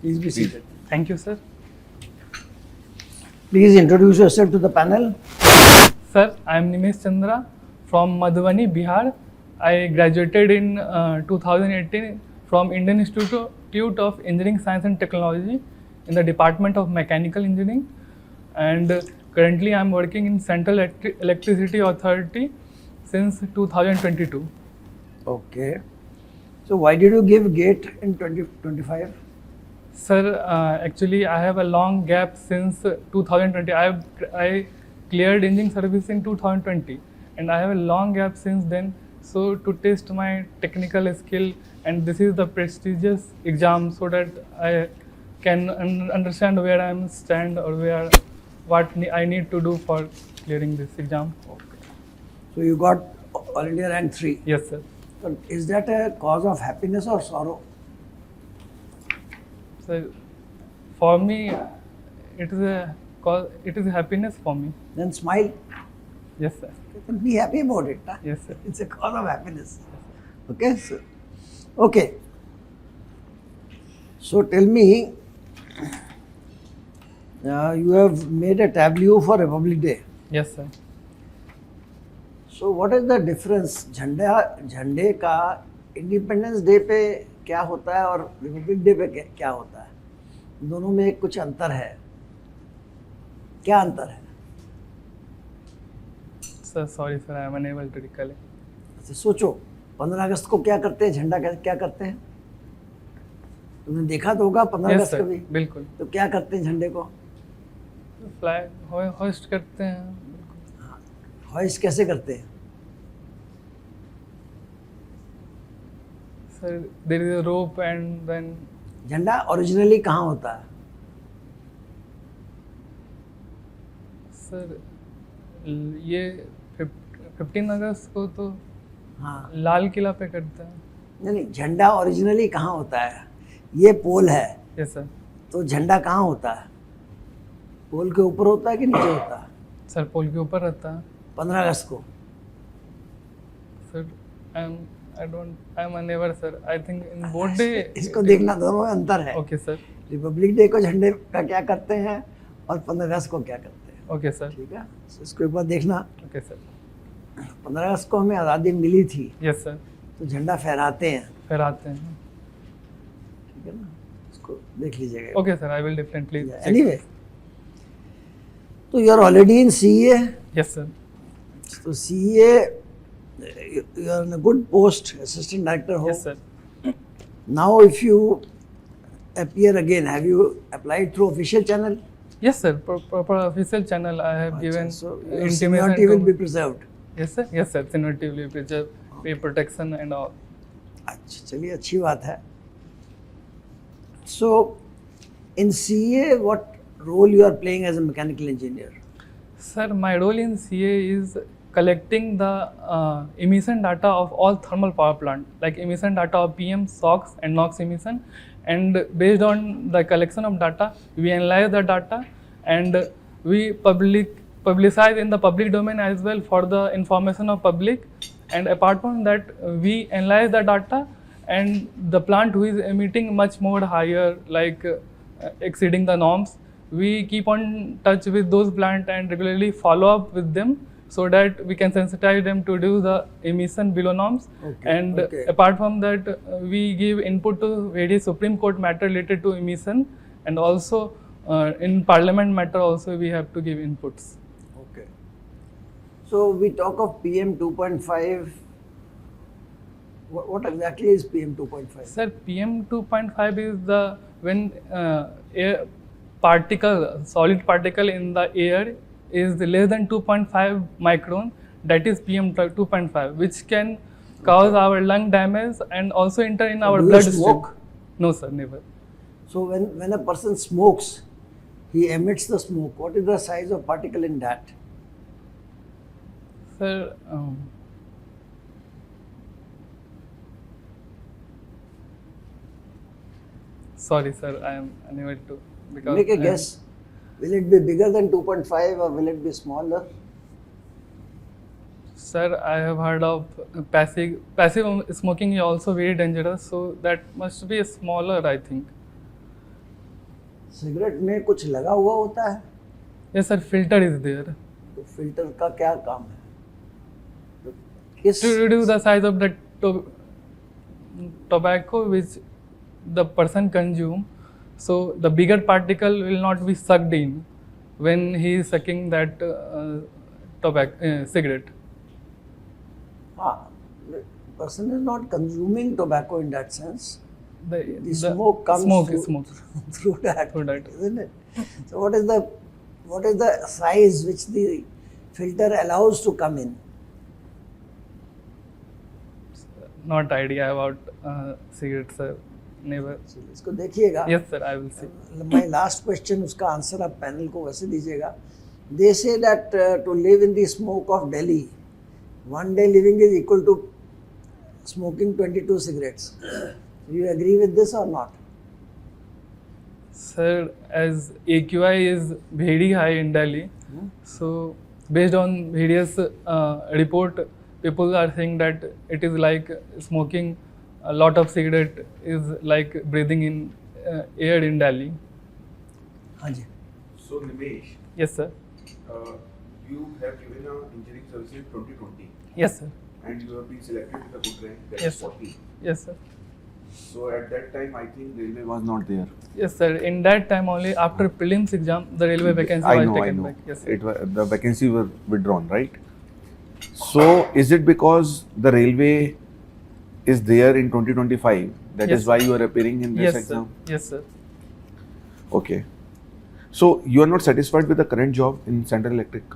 Please be seated. Thank you, sir. Please introduce yourself to the panel. Sir, I am Nimesh Chandra from Madhubani, Bihar. I graduated in 2018 from Indian Institute of Engineering Science and Technology in the Department of Mechanical Engineering. And currently I am working in Central Electricity Authority since 2022. Okay. So why did you give GATE in 2025? Sir, actually I have a long gap since 2020. I cleared engineering service in 2020 and I have a long gap since then. So to test my technical skill, and this is the prestigious exam so that I can understand where I am stand or I need to do for clearing this exam. Okay. So you got All India rank 3. Yes, sir. So is that a cause of happiness or sorrow? So for me, it is a happiness for me. Then smile. Yes, sir. And be happy about it. Huh? Yes, sir. It's a cause of happiness. Okay. Okay. So tell me, you have made a tableau for Republic Day. Yes, sir. So what is the difference? झंडे का independence day पे क्या होता है और Republic day पे क्या होता है? दोनों में कुछ अंतर है. क्या अंतर है? Sir, sorry, sir. I am unable to recall it. अच्छा, सोचो 15 अगस्त को क्या करते हैं, झंडा क्या करते हैं? तुमने देखा तो होगा 15 Yes, अगस्त sir. को भी. बिल्कुल. तो क्या करते हैं झंडे को? फ्लैग होस्ट करते हैं. हॉइस्ट कैसे करते हैं? Sir, there is a rope and then झंडा ओरिजिनली कहाँ होता है? सर ये 15 अगस्त को तो हाँ. लाल किला पे करते हैं. नहीं, झंडा ओरिजिनली कहाँ होता है? ये पोल है. Yes sir. तो झंडा कहाँ होता है? पोल के ऊपर होता है कि नीचे होता है? सर पोल के ऊपर रहता है. 15 अगस्त को. Sir I am unaware sir. I think in both day. इसको देखना, दोनों में अंतर है. Okay sir. रिपब्लिक डे को झंडे का क्या करते हैं और 15 अगस्त को क्या करते हैं. Okay sir. ठीक है. तो इसको एक बार देखना. Okay sir. 15 अगस्त को हमें आज़ादी मिली थी. Yes sir. तो झंडा फहराते हैं. फहराते हैं. ठीक है ना. इसको देख लीजिएगा. Okay sir. I will definitely. Anyway, तो you are already in CA. Yes sir. तो CA, you are in a good post, assistant director. Yes sir. Now if you appear again, have you applied through official channel? Yes sir. Proper official channel I have given. So your seniority will be preserved. Yes sir. Yes sir. Seniority will be preserved. Pay protection and all. अच्छा, चलिए, अच्छी बात है. So in CA, what role you are playing as a mechanical engineer? Sir, my role in CA is collecting the emission data of all thermal power plant, like emission data of PM, SOx and NOx emission, and based on the collection of data, we analyze the data and we publicize in the public domain as well for the information of public. And apart from that, we analyze the data and the plant who is emitting much more higher, like exceeding the norms, we keep on touch with those plant and regularly follow up with them so that we can sensitize them to reduce the emission below norms. Okay, And okay. apart from that, we give input to various Supreme Court matter related to emission, and also in Parliament matter also we have to give inputs. Okay. So we talk of PM 2.5. What exactly is PM 2.5? Sir, PM 2.5 is the when air solid particle in the air is less than 2.5 micron, that is PM 2.5, which can cause our lung damage and also enter in our Do you bloodstream. smoke? No sir, never. So when a person smokes, he emits the smoke. What is the size of particle in that? Sir, sorry sir, I am unable to. Because Make a guess. Will it be bigger than 2.5 or will it be smaller? Sir, I have heard of passive smoking is also very dangerous, so that must be smaller, I think. Cigarette में कुछ लगा हुआ होता है, Yes, sir. Filter is there तो filter का क्या काम है? तो किस to reduce the size of the tobacco which the person consume. So the bigger particle will not be sucked in when he is sucking that cigarette. हाँ, person is not consuming tobacco in that sense. The The smoke comes smoke through that, through that. isn't it? So what is the size which the filter allows to come in? Not idea about cigarettes, sir. Never. So, इसको देखिएगा. Yes, sir. I will see. My last question, उसका answer आप panel को वैसे दीजिएगा. They say that to live in the smoke of Delhi, one day living is equal to smoking 22 cigarettes. Do you agree with this or not? Sir, as AQI is very high in Delhi, so based on various report, people are saying that it is like smoking a lot of cigarette is like breathing in air in Delhi. हाँ जी. So Nimesh, Yes, sir. you have given a engineering services in 2020 Yes, sir. and you have been selected with a good rank, that Yes, is sir. 40. Yes, sir. So at that time, I think railway was not there. Yes, sir. In that time only, after prelims exam, the railway vacancy I was know. taken back. Yes, sir. The vacancy were withdrawn, right? So is it because the railway is there in 2025? That Yes, is why you are appearing in this Yes, sir. exam? Yes, sir. Okay. So you are not satisfied with the current job in Central Electricity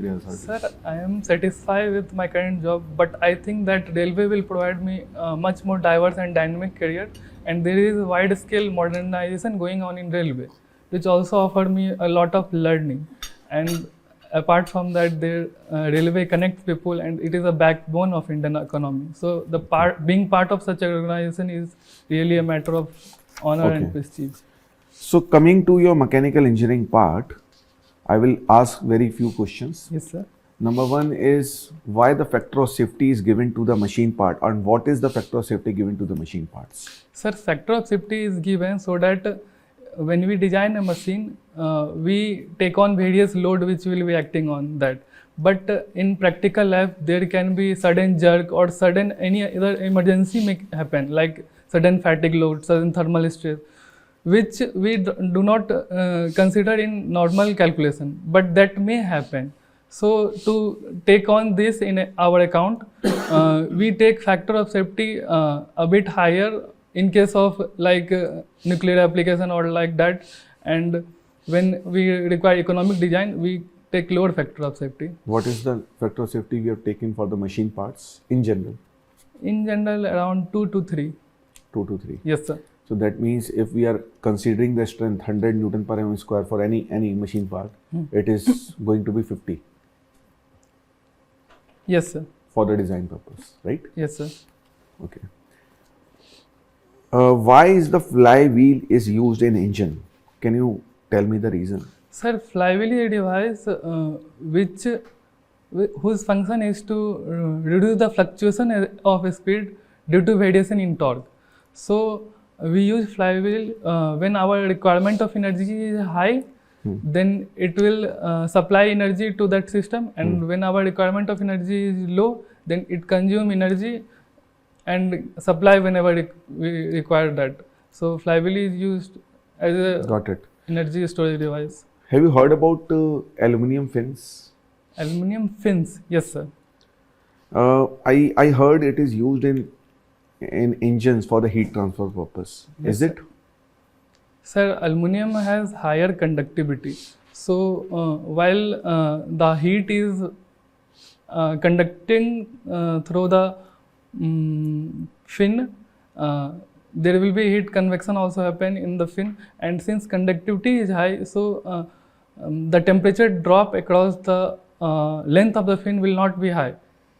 Authority? Sir, I am satisfied with my current job, but I think that railway will provide me much more diverse and dynamic career, and there is wide-scale modernization going on in railway, which also offer me a lot of learning. And apart from that, the railway connects people, and it is a backbone of Indian economy. So being part of such an organization is really a matter of honor Okay. and prestige. So coming to your mechanical engineering part, I will ask very few questions. Yes, sir. Number one is why the factor of safety is given to the machine part, and what is the factor of safety given to the machine parts? Sir, factor of safety is given so that when we design a machine, we take on various load which will be acting on that. But in practical life, there can be sudden jerk or sudden any other emergency may happen, like sudden fatigue load, sudden thermal stress, which we do not consider in normal calculation, but that may happen. So to take on this in our account, we take factor of safety a bit higher in case of like nuclear application or like that, and when we require economic design, we take lower factor of safety. What is the factor of safety we have taken for the machine parts in general? In general, around 2 to 3. 2 to 3. Yes, sir. So that means if we are considering the strength 100 Newton per mm square for any machine part, it is going to be 50 Yes, sir. for the design purpose, right? Yes, sir. Okay. Why is the flywheel is used in engine? Can you tell me the reason? Sir, flywheel is a device whose function is to reduce the fluctuation of speed due to variation in torque. So we use flywheel when our requirement of energy is high, then it will supply energy to that system, and when our requirement of energy is low, then it consume energy and supply whenever we require that. So flywheel is used as a Got it. energy storage device. Have you heard about aluminum fins? Aluminum fins, yes, sir. I heard it is used in engines for the heat transfer purpose. Yes, Is it? Sir, aluminum has higher conductivity. So while the heat is conducting through the fin, there will be heat convection also happen in the fin, and since conductivity is high, so the temperature drop across the length of the fin will not be high.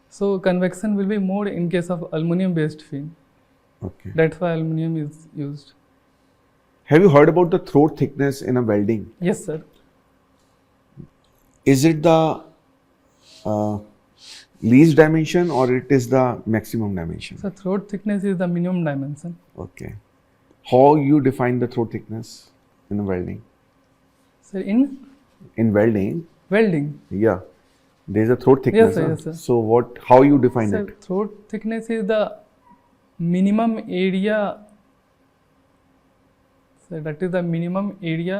So convection will be more in case of aluminum based fin. Okay. That's why aluminum is used. Have you heard about the throat thickness in a welding? Yes, sir. Is it the least dimension or it is the maximum dimension? So throat thickness is the minimum dimension. Okay. How you define the throat thickness? in welding? Sir, in In welding, welding, yeah, there is a throat thickness. sir, huh? yes, sir. So what? How you define sir, it? throat thickness is the minimum area. So that is the minimum area.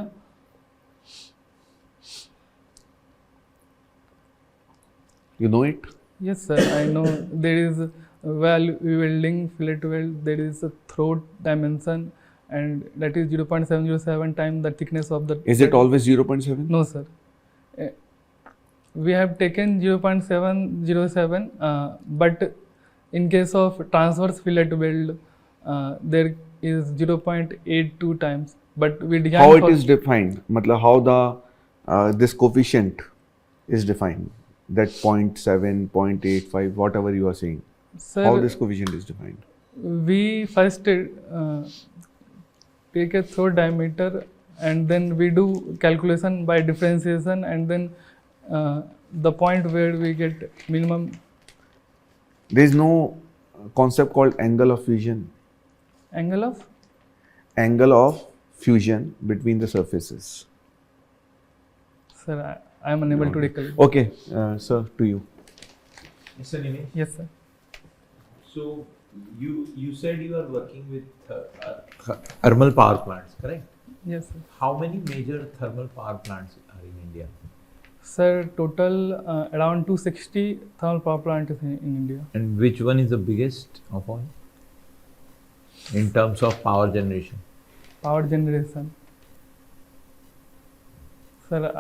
You know it? Yes, sir. I know there is welding, fillet weld. There is a throat dimension, and that is 0.707 times the thickness of the. Is it always 0.7? No, sir. Eh, We have taken 0.707, but in case of transverse fillet weld, there is 0.82 times. But we designed How it for is defined? Matlab, how the this coefficient is defined? That 0.7, 0.85, whatever you are saying. sir, How this coefficient is defined? we first take a throat diameter, and then we do calculation by differentiation, and then the point where we get minimum There is no concept called angle of fusion. angle of. Angle of fusion between the surfaces. Sir, I am unable to recollect. Okay, sir, to you. Mr. Nimesh, Yes, sir. so you said you are working with thermal power plants, correct? Yes, sir. How many major thermal power plants are in India? Sir, total around 260 thermal power plant is in India. And which one is the biggest of all in terms of power generation? Power generation. Sir,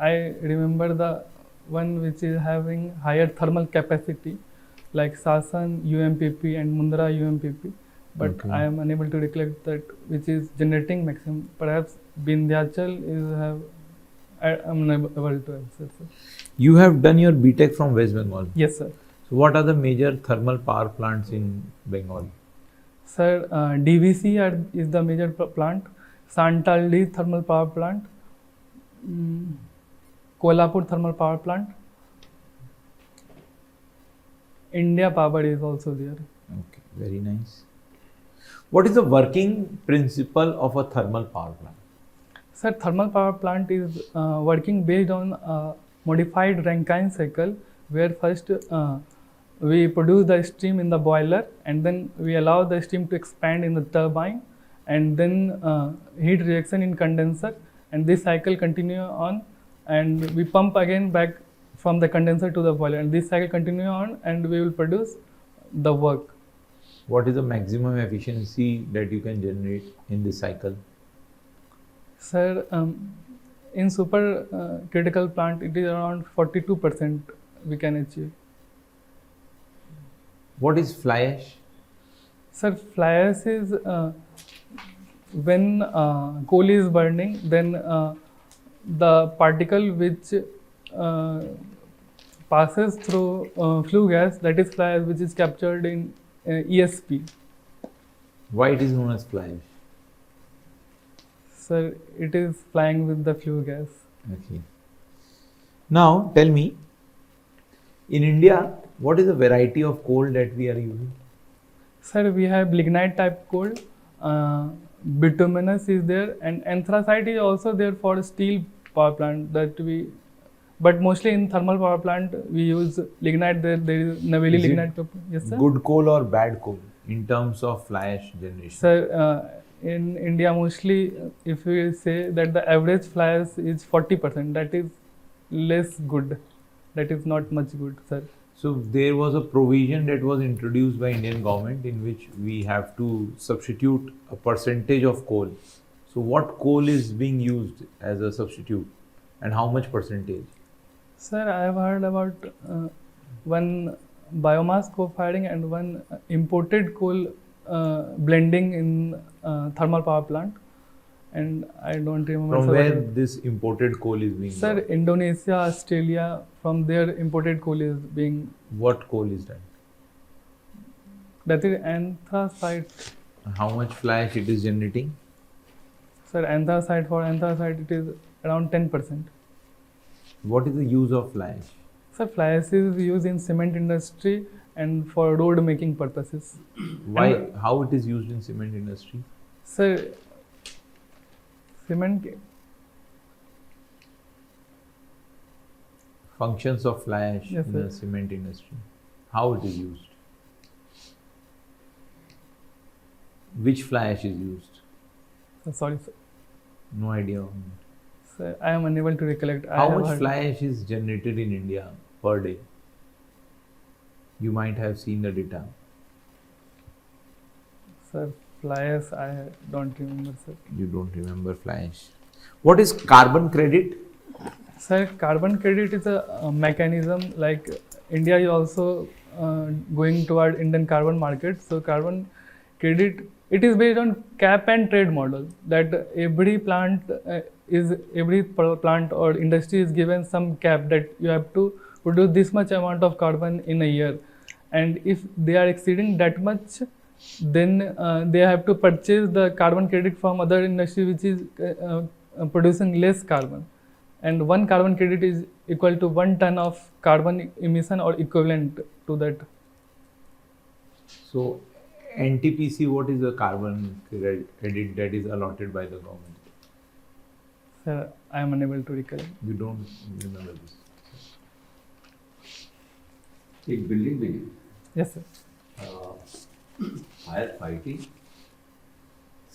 I remember the one which is having higher thermal capacity, like Sasan UMPP and Mundra UMPP, but Okay. I am unable to recollect that which is generating maximum. Perhaps Vindhyachal is have. I am unable to answer, sir. You have done your BTech from West Bengal. Yes, sir. So what are the major thermal power plants in Bengal? Sir, DVC is the major plant. Santaldi thermal power plant. Kolhapur thermal power plant. India Power is also there. Okay, very nice. What is the working principle of a thermal power plant? Sir, thermal power plant is working based on a modified Rankine cycle, where first we produce the steam in the boiler, and then we allow the steam to expand in the turbine, and then heat reaction in condenser, and this cycle continue on, and we pump again back from the condenser to the boiler, and this cycle continue on, and we will produce the work. What is the maximum efficiency that you can generate in this cycle? Sir, in super critical plant, it is around 42% we can achieve. What is fly ash? Sir, fly ash is when coal is burning, then the particle which passes through flue gas, that is fly ash, which is captured in ESP. Why it is known as fly ash? Sir, it is flying with the flue gas. Okay. Now tell me, in India, what is the variety of coal that we are using? Sir, we have lignite type coal, bituminous is there, and anthracite is also there for steel power plant that we. But mostly in thermal power plant we use lignite. There is Naveli Is it lignite. Yes, sir. Good coal or bad coal in terms of fly ash generation? Sir, in India mostly, if we say that the average fly ash is 40%, that is less good. That is not much good, sir. So there was a provision that was introduced by Indian government in which we have to substitute a percentage of coal. So what coal is being used as a substitute and how much percentage? Sir, I have heard about one biomass co-firing and one imported coal blending in thermal power plant, and I don't remember. From sir, where what- this imported coal is being Sir, brought? Indonesia, Australia, from there imported coal is being, What coal is that? that is anthracite. How much fly ash it is generating? Sir, anthracite, for anthracite it is around 10%. What is the use of fly ash? Sir, fly ash is used in cement industry and for road making purposes. Why? How it is used in cement industry? Sir, cement. Functions of fly ash Yes, in the sir. cement industry. How it is used? Which fly ash is used? Sorry, sir. No idea. Sir, I am unable to recollect. I How have much heard- fly ash is generated in India per day? You might have seen the data. Sir, flyers, I don't remember, sir. You don't remember fly ash. What is carbon credit? Sir, carbon credit is a mechanism like India is also going toward Indian carbon market. So carbon credit, it is based on cap and trade model that every plant or industry is given some cap that you have to produce this much amount of carbon in a year, and if they are exceeding that much, then they have to purchase the carbon credit from other industry which is producing less carbon. And one carbon credit is equal to 1 ton of carbon emission or equivalent to that. So NTPC, what is the carbon credit that is allotted by the government? Sir, I am unable to recollect. You don't remember this. एक building में Yes, sir. Fire fighting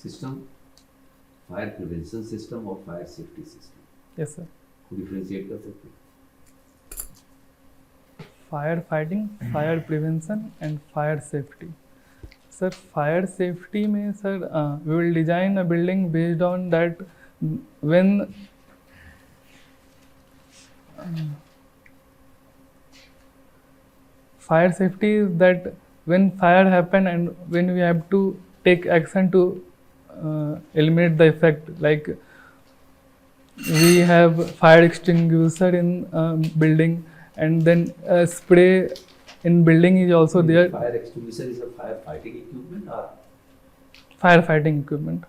system, fire prevention system और fire safety system Yes, sir. को differentiate कर सकते हैं? Fire fighting, fire prevention, and fire safety. Sir, fire safety में sir, we will design a building based on that when fire safety is that when fire happen and when we have to take action to eliminate the effect, like we have fire extinguisher in building, and then spray in building is also there. Fire extinguisher is a fire fighting equipment और Firefighting equipment.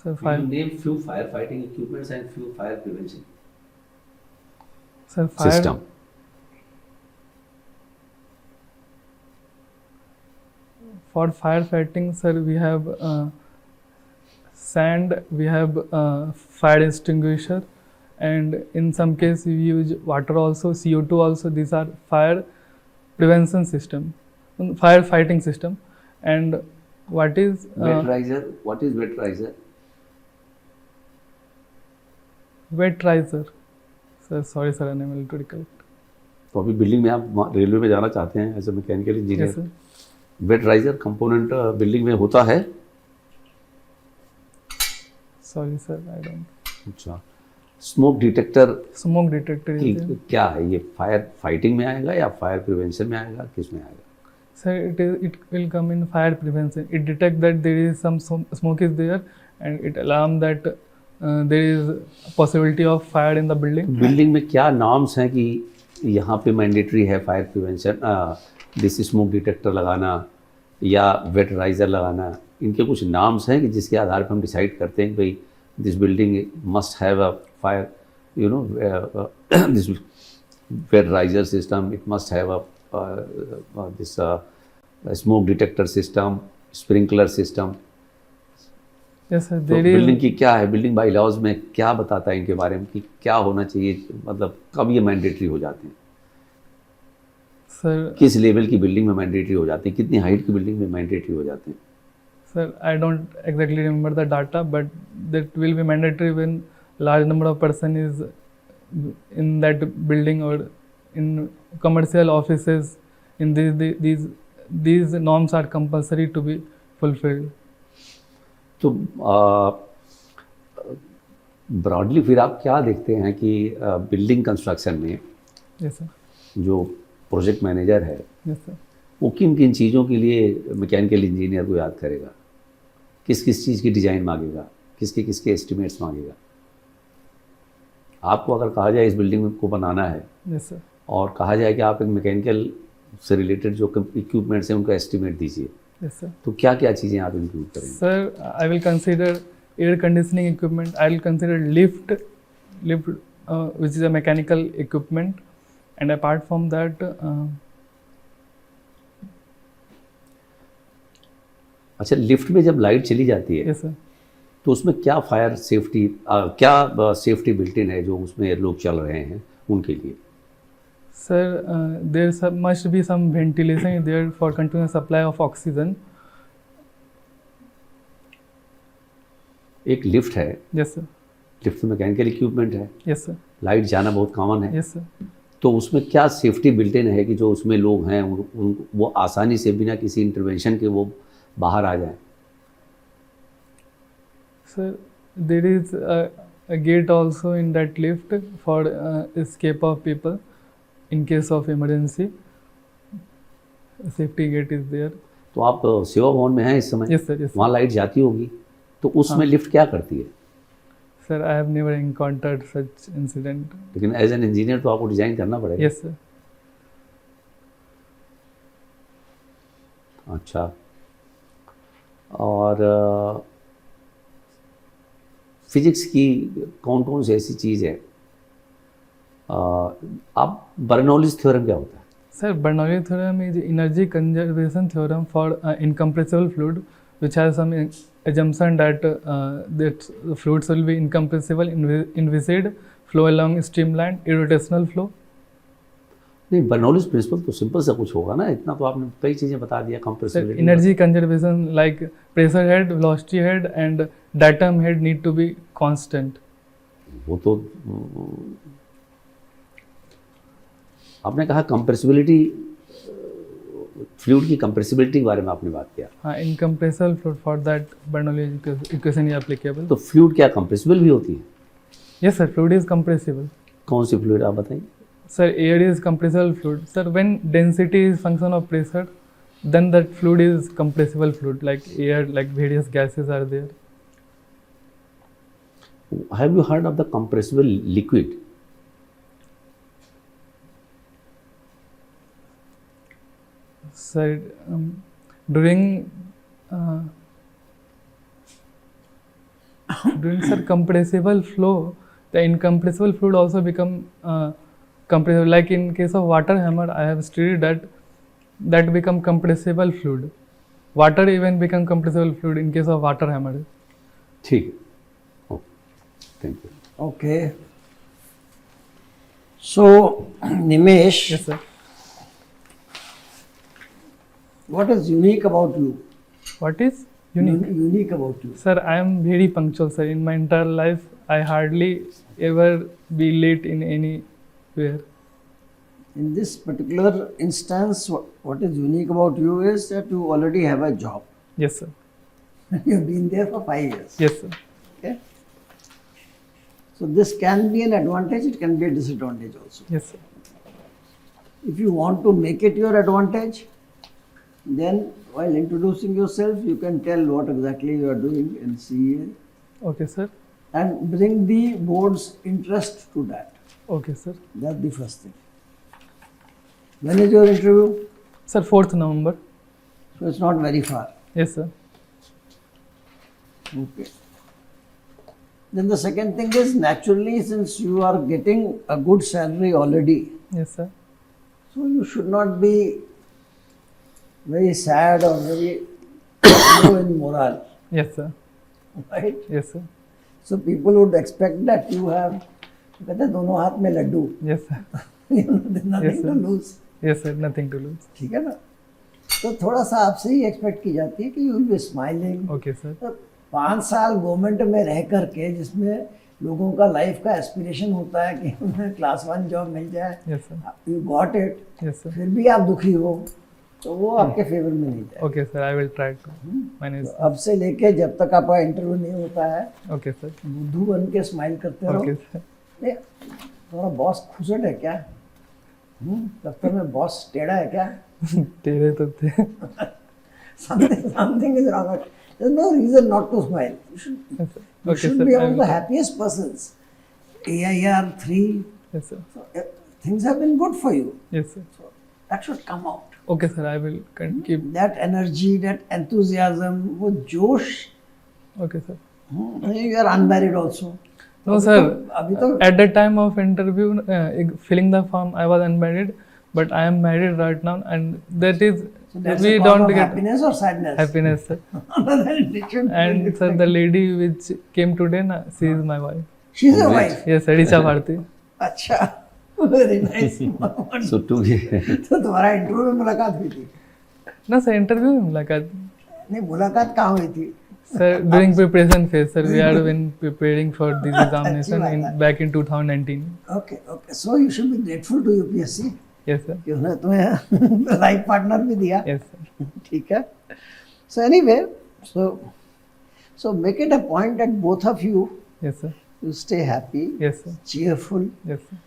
So fire, you name few fire fighting equipments and few fire prevention so fire, system. For firefighting, sir, we have sand, we have fire extinguisher, and in some case we use water also, CO2 also. These are fire prevention system, firefighting system. And what is Wetterizer, what is wetterizer? wetterizer? Sir, sorry sir, unable to recollect. तो अभी building में आप railway में जाना चाहते हैं as a mechanical Yes, engineer, sir. Wet riser component building में होता है? Sorry sir, I don't. अच्छा, smoke detector Smoke detector is there. क्या है ये? फायर फाइटिंग में आएगा या फायर प्रिवेंशन में आएगा, किस में आएगा? Sir, it will come in fire prevention. It detects that there is some smoke is there, and it alarm that there is possibility of fire in the building. Building में क्या norms हैं कि यहाँ पे मैंडेटरी है fire prevention, this smoke detector लगाना या वेटराइजर लगाना? इनके कुछ नाम्स हैं कि जिसके आधार पर हम डिसाइड करते हैं कि भाई this building must have a fire, you know, this wet riser system, it must have a this smoke detector system, sprinkler system. Yes sir, तो there बिल्डिंग is. की क्या है, बिल्डिंग बाई लॉज में क्या बताता है इनके बारे में कि क्या होना चाहिए, मतलब कब ये मैंडेटरी हो जाते हैं, Sir, किस लेवल की बिल्डिंग में मैंडेटरी हो जाते हैं, कितनी हाइट की बिल्डिंग में मैंडेटरी हो जाते हैं? sir, I don't exactly remember the data, but that will be mandatory when large number of person is in that building or in commercial offices. In these norms are compulsory to be fulfilled. तो broadly फिर आप क्या देखते हैं कि building construction में Yes sir. जो project manager है Yes sir. वो किन किन चीज़ों के लिए मैकेनिकल इंजीनियर को याद करेगा, किस किस चीज़ की डिज़ाइन मांगेगा, किसके किसके एस्टिमेट्स मांगेगा? आपको अगर कहा जाए इस बिल्डिंग को बनाना है Yes sir. और कहा जाए कि आप एक मैकेनिकल से रिलेटेड जो इक्विपमेंट्स हैं उनका एस्टिमेट दीजिए, Yes sir. तो क्या क्या चीज़ें आप इंक्लूड करेंगे? Sir, I will consider air conditioning equipment. I will consider lift, which is a mechanical equipment, and apart from that, अच्छा, लिफ्ट में जब लाइट चली जाती है yes sir. तो उसमें क्या फायर सेफ्टी क्या सेफ्टी बिल्ट इन है जो उसमें लोग चल रहे हैं उनके लिए? Sir, there must be some ventilation there for continuous supply of oxygen. एक लिफ्ट है, Yes, sir. लिफ्ट में मैकेनिकल इक्विपमेंट है, Yes, sir. लाइट जाना बहुत कॉमन है, Yes, sir. तो उसमें क्या सेफ्टी बिल्ट इन है कि जो उसमें लोग हैं वो आसानी से बिना किसी इंटरवेंशन के वो बाहर आ जाएं? Sir, there is a gate also in that lift for escape of people in case of emergency. Safety gate is there. तो आप सेवा भवन में हैं इस समय? Yes, sir. Yes, sir. वहाँ लाइट जाती होगी, तो उसमें लिफ्ट क्या करती है? Sir, I have never encountered such incident. लेकिन एज एन इंजीनियर तो आपको डिजाइन करना पड़ेगा। Yes, sir. अच्छा, और फिजिक्स की कौन कौन सी ऐसी चीज़ है? आप बर्नौलीज थ्योरम क्या होता है? Sir, Bernoulli theorem is energy conservation theorem for incompressible fluid, which has some assumption that that the fluids will be incompressible, inviscid, flow along streamlined, irrotational flow. नहीं, बर्नौलीज प्रिंसिपल तो simple सा कुछ होगा ना, इतना तो आपने कई चीज़ें बता दिया। Sir, compressibility, energy conservation like pressure head, velocity head, and datum head need to be constant. वो तो आपने कहा कंप्रेसिबिलिटी, फ्लूइड की कंप्रेसिबिलिटी के बारे में आपने बात किया। Incompressible fluid, for that Bernoulli equation is applicable. तो फ्लूइड क्या कंप्रेसिबल भी होती है? Yes, sir, fluid is compressible. कौन सी फ्लूइड आप बताइए? Sir, air is compressible fluid. Sir, when density is function of pressure, then that fluid is compressible fluid, like air, like various gases are there. Have you heard of the compressible liquid? Sir, during sir compressible flow, the incompressible fluid also become compressible. Like in case of water hammer, I have studied that become compressible fluid. Water even become compressible fluid in case of water hammer. ठीक है, thank you. Okay. So, Nimesh, Yes, sir. what is unique about you? What is unique? Unique about you. Sir, I am very punctual, sir. In my entire life, I hardly ever be late in anywhere. In this particular instance, what is unique about you is that you already have a job. Yes, sir. You have been there for 5 years. Yes, sir. Okay. So this can be an advantage, it can be a disadvantage also. Yes, sir. If you want to make it your advantage, then while introducing yourself, you can tell what exactly you are doing in CA Okay, sir. and bring the board's interest to that. Okay, sir. That's the first thing. When is your interview? Sir, 4th November. So it's not very far. Yes, sir. Okay. Then the second thing is, naturally, since you are getting a good salary already, Yes, sir. so you should not be very sad or very low in morale, Yes, sir. right? Yes, sir. So people would expect that you have, कहते हैं दोनों हाथ में Laddu, Yes, sir. you know, there's nothing Yes, to sir. lose. Yes, sir. Nothing to lose. ठीक है ना? तो थोड़ा सा आपसे ही एक्सपेक्ट की जाती है कि you will be smiling. Okay, sir. 5 साल गवर्नमेंट में रह करके, जिसमें लोगों का लाइफ का एस्पिरेशन होता है कि उन्हें क्लास 1 जॉब मिल जाए, Yes, sir. You got it, Yes, sir. फिर भी आप दुखी हो, तो वो आपके फेवर में नहीं जाए। Okay, sir. I will try to manage. अब से लेके जब तक आपका इंटरव्यू नहीं होता है, Okay, sir. बुद्धू बन के स्माइल करते रहो। Okay, sir. नहीं, तुम्हारा बॉस खुशट है क्या? दफ्तर में बॉस टेढ़ा है क्या? तेरे तो थे. Something is wrong. There's no reason not to smile. You should, Yes, sir. you Okay, should sir. be I one of will- the happiest persons. AIR 3, Yes, sir. so, things have been good for you. Yes, sir. So that should come out. Okay, sir. I will keep. That energy, that enthusiasm, वो जोश. Okay, sir. You are unmarried also. No, sir. अभी तो At the time of interview, filling the form, I was unmarried, but I am married right now, and that is So that's We a cause don't of get happiness or sadness. happiness, sir. It should And be sir, the lady which came today, na, she is my wife. she's your wife. Yes, Adisha Bharti. अच्छा, very nice. So to तो तुम्हारा interview में मुलाकात हुई थी? ना sir, interview में मुलाकात. नहीं, मुलाकात कहाँ हुई थी? Sir, during preparation phase, sir, we had been preparing for this examination बात है. back in 2019. Okay, okay. So you should be grateful to UPSC Yes, sir. कि उन्होंने तुम्हें लाइफ पार्टनर भी दिया. Yes, sir. ठीक है. So anyway, so make it a point that both of you Yes, sir. you stay happy, Yes, sir. cheerful. Yes, sir.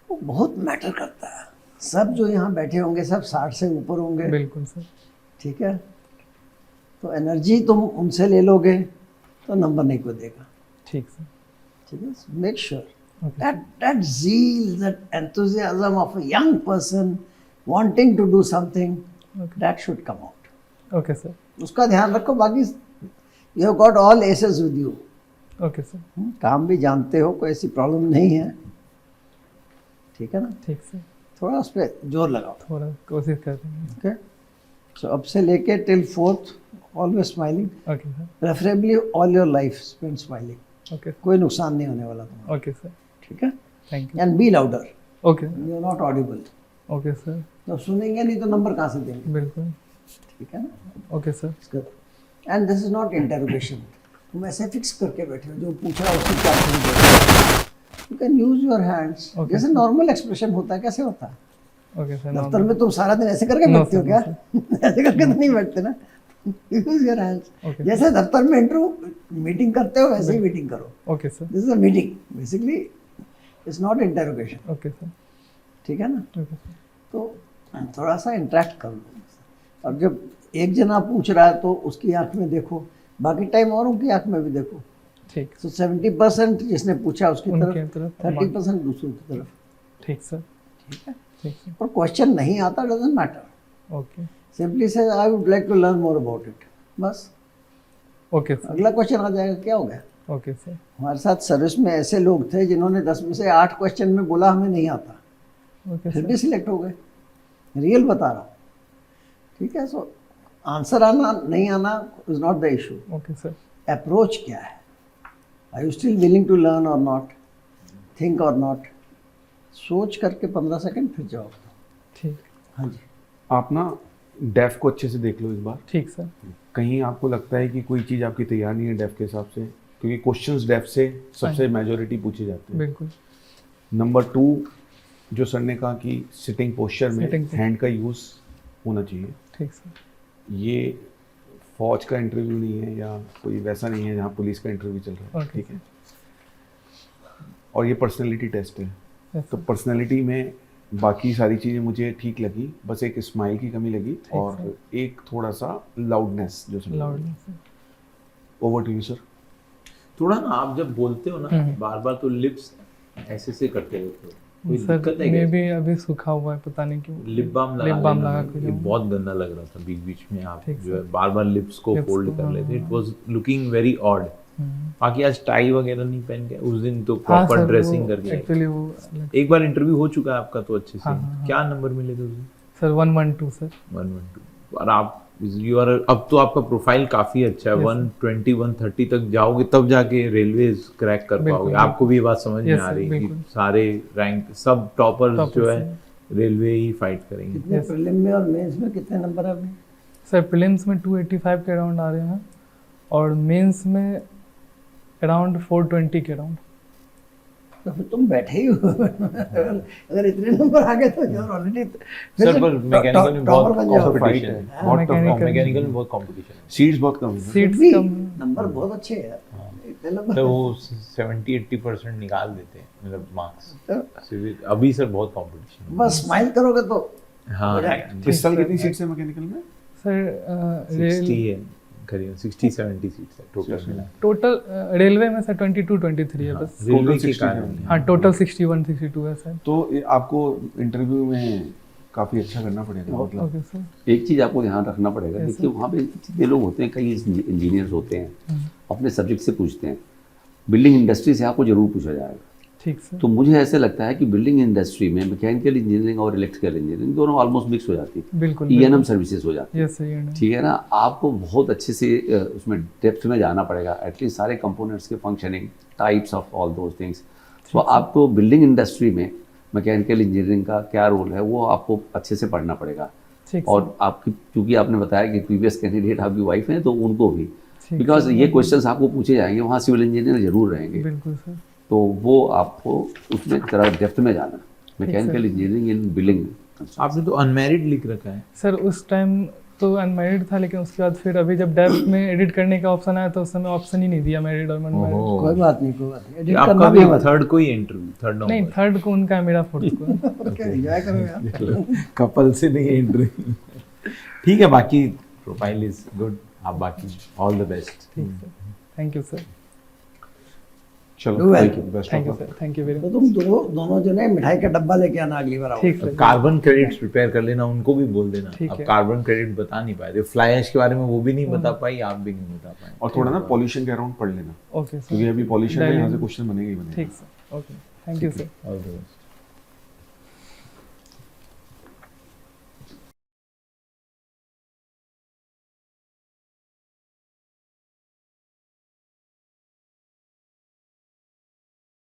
वो बहुत matter करता है. सब जो यहाँ बैठे होंगे सब 60 से ऊपर होंगे. बिल्कुल सर. ठीक है. तो एनर्जी तुम उनसे ले लोगे तो नंबर नहीं को देगा. ठीक सर. ठीक है. Make sure Okay. that zeal, that enthusiasm of a young person wanting to do something, Okay. that should come out. Okay, sir. उसका ध्यान रखो. बाकी you have got all aces with you. Okay, sir. काम भी जानते हो, कोई ऐसी प्रॉब्लम नहीं है. ठीक है ना. ठीक सर. थोड़ा उस पर जोर लगाओ. थोड़ा कोशिश कर रहे हैं. ओके. सो अब से लेके till 4th always smiling. Okay sir. Preferably all your life spend smiling. Okay. कोई नुकसान नहीं होने वाला तुम्हारा. Okay sir. ठीक है. Thank you. And be louder. Okay. You are not audible. Okay sir. तो सुनेंगे नहीं तो नंबर कहाँ से देंगे. बिल्कुल. ठीक है ना. Okay sir. And this is not interrogation. तुम ऐसे फिक्स करके बैठे हो, जो पूछ रहा है उसकी क्या answer. You can use your hands. Okay. जैसे नॉर्मल एक्सप्रेशन होता है, कैसे होता है. Okay sir. दफ्तर में तुम सारा दिन ऐसे करके No, बैठते हो sir, क्या? ऐसे करके तो नहीं बैठते ना. Use your hands. Okay. जैसे दफ्तर में इंटरव्यू मीटिंग करते हो वैसे ही मीटिंग करो. Okay sir. This is a meeting. Basically it's not interrogation. Okay sir. ठीक है ना. Okay sir. तो थोड़ा सा इंटरेक्ट कर लो. और जब एक जना पूछ रहा है तो उसकी आंख में देखो, बाकी टाइम औरों की आंख में भी देखो. ठीक. तो 70% जिसने पूछा उसकी उनके तरफ, तरफ 30% दूसरों की तरफ. ठीक सर. ठीक है. ठीक सर. पर क्वेश्चन नहीं आता, doesn't matter. Okay. Simply say I would like to learn more about it. बस ओके सर. अगला क्वेश्चन आ जाएगा. क्या हो गया. Okay sir. हमारे साथ सर्विस में ऐसे लोग थे जिन्होंने 10 में से 8 क्वेश्चन में बोला हमें नहीं आता, ओके फिर सर. भी सिलेक्ट हो गए. रियल बता रहा हूँ. ठीक है. सो आंसर आना नहीं आना is not the issue. Okay sir. Approach क्या है. Are you still willing to learn or not, think or not. सोच करके 15 सेकंड फिर जवाब दो. ठीक. हाँ जी. आप ना डेफ को अच्छे से देख लो इस बार. ठीक सर. कहीं आपको लगता है कि कोई चीज़ आपकी तैयार नहीं है डेफ के हिसाब से, क्योंकि क्वेश्चंस डेफ से सबसे मेजोरिटी पूछे जाते हैं. बिल्कुल. नंबर 2, जो सर ने कहा कि सिटिंग पोस्चर में Sitting posture. हैंड का यूज़ होना चाहिए. ठीक सर. ये फौज का इंटरव्यू नहीं है या कोई वैसा नहीं है जहाँ पुलिस का इंटरव्यू चल रहा है. Okay. ठीक है. और ये पर्सनैलिटी टेस्ट है. Yes, तो sir. पर्सनैलिटी में बाकी सारी चीज़ें मुझे ठीक लगी, बस एक स्माइल की कमी लगी और एक थोड़ा सा लाउडनेस जो sir. Loudly sir. Over to you sir. थोड़ा ना आप जब बोलते हो ना बार बार तो लिप्स ऐसे से करते रहते हो. कोई सर दिक्कत है मे क्या? भी अभी सूखा हुआ है, पता नहीं क्यों. लिप बाम लगा लिप बाम लेना. लगा के ये जाऊँ. बहुत गंदा लग रहा था बीच बीच में. आप ठीक जो है सर. बार बार लिप्स को Lips फोल्ड को, कर हाँ, लेते. इट हाँ. Was looking very odd. बाकी आज टाई वगैरह नहीं पहन के उस दिन तो हाँ प्रॉपर सर, ड्रेसिंग वो करके आए. एक्चुअली वो एक बार इंटरव्यू हो चुका है आपका तो अच्छे से. हाँ, हाँ, हाँ. क्या नंबर मिले थे उस दिन? Sir 112 sir. 112. और आप यू आर अब तो आपका प्रोफाइल काफी अच्छा है. Yes, 120 130 तक जाओगे तब जाके रेलवेज क्रैक कर बिल्कुल, पाओगे. बिल्कुल. आपको भी ये बात समझ में Yes, आ sir, रही है कि बिल्कुल. सारे रैंक सब टॉपर्स Toppers जो है हैं. रेलवे ही फाइट करेंगे. कितने Yes. प्रीलिम में और मेंस में कितने नंबर है अभी. सर प्रीलिम्स में 285 के अराउंड आ रहे हैं और मेंस में अराउंड 420 के अराउंड. तो फिर तुम बैठे ही हो. अगर इतने नंबर आ गए तो यू आर ऑलरेडी. सर पर मैकेनिकल में बहुत बन जाओ. कंपटीशन है. बहुत टफ. Mechanical- मैकेनिकल में बहुत कंपटीशन है. सीट्स बहुत कम है. सीट्स भी कम. नंबर बहुत अच्छे हैं. इतने नंबर. तो वो 70-80% निकाल देते हैं मतलब मार्क्स. अभी सर बहुत कंपटीशन है. बस स्माइल करोगे तो हाँ हो जाएगा. इस साल कितनी सीट्स है मैकेनिकल में? सर 60 है करीब 60-70 सीट्स है टोटल मिला. टोटल रेलवे में सर 22-23 है बस. रेलवे Total के 60 कारण. हाँ टोटल 61-62 है सर. तो ये आपको इंटरव्यू में काफ़ी अच्छा करना पड़ेगा. मतलब ओके सर. एक चीज़ आपको ध्यान रखना पड़ेगा. Yes, देखिए वहाँ पे जितने लोग होते हैं, कई इंजीनियर्स होते हैं, अपने सब्जेक्ट से पूछते हैं. बिल्डिंग इंडस्ट्री से आपको जरूर पूछा जाएगा. ठीक सर। तो मुझे ऐसे लगता है कि बिल्डिंग इंडस्ट्री में मैकेनिकल इंजीनियरिंग और इलेक्ट्रिकल इंजीनियरिंग दोनों ऑलमोस्ट मिक्स हो जाती है, बिल्कुल E&M सर्विसेज हो जाती है। Yes sir. ठीक है ना, आपको बहुत अच्छे से उसमें डेप्थ में जाना पड़ेगा, एटलीस्ट सारे कंपोनेंट्स के functioning, types of all those things. तो आपको बिल्डिंग इंडस्ट्री में मैकेनिकल इंजीनियरिंग का क्या रोल है वो आपको अच्छे से पढ़ना पड़ेगा। ठीक और आपकी, क्योंकि आपने बताया कि प्रीवियस कैंडिडेट आपकी वाइफ हैं, तो उनको भी, ठीक बिकॉज ये क्वेश्चंस आपको पूछे जाएंगे, वहाँ सिविल इंजीनियर जरूर रहेंगे, बिल्कुल सर। तो वो आपको उसमें जरा डेप्थ में जाना, मैकेनिकल इंजीनियरिंग इन बिल्डिंग। आपने तो अनमैरिड लिख रखा है। सर उस टाइम तो अनमैरिड था, लेकिन उसके बाद फिर अभी जब डेप्थ में एडिट करने का ऑप्शन आया तो उस समय ऑप्शन ही नहीं दिया मैरिड और अनमैरिड। कोई बात नहीं, कोई बात नहीं, एडिट आपका करना भी भी मत। थर्ड को ही इंटरव्यू, थर्ड नहीं, नंबर थर्ड को उनका है, मेरा फोर्थ को है। ओके, एंजॉय करो यार। कपल से नहीं है इंटरव्यू। ठीक है, बाकी प्रोफाइल इज गुड। आप बाकी ऑल द बेस्ट। ठीक सर, थैंक यू सर। चलो, Do well. Thank you, best thank you of luck. Sir, thank you very तो मच। तुम दोनों जने मिठाई का डब्बा लेके आना अगली बार आओ। ठीक सर। कार्बन क्रेडिट्स प्रिपेयर कर लेना, उनको भी बोल देना। ठीक अब है। कार्बन क्रेडिट बता नहीं पाए थे, फ्लाई ऐश के बारे में वो भी नहीं बता पाई, आप भी नहीं बता पाए। और थोड़ा ना पॉल्यूशन के अराउंड पढ़ लेना, ओके क्योंकि सर, अभी पॉल्यूशन में Delhi यहाँ से में। क्वेश्चन बनेंगे ही बनेंगे। ठीक sir, okay, thank you sir. All the best.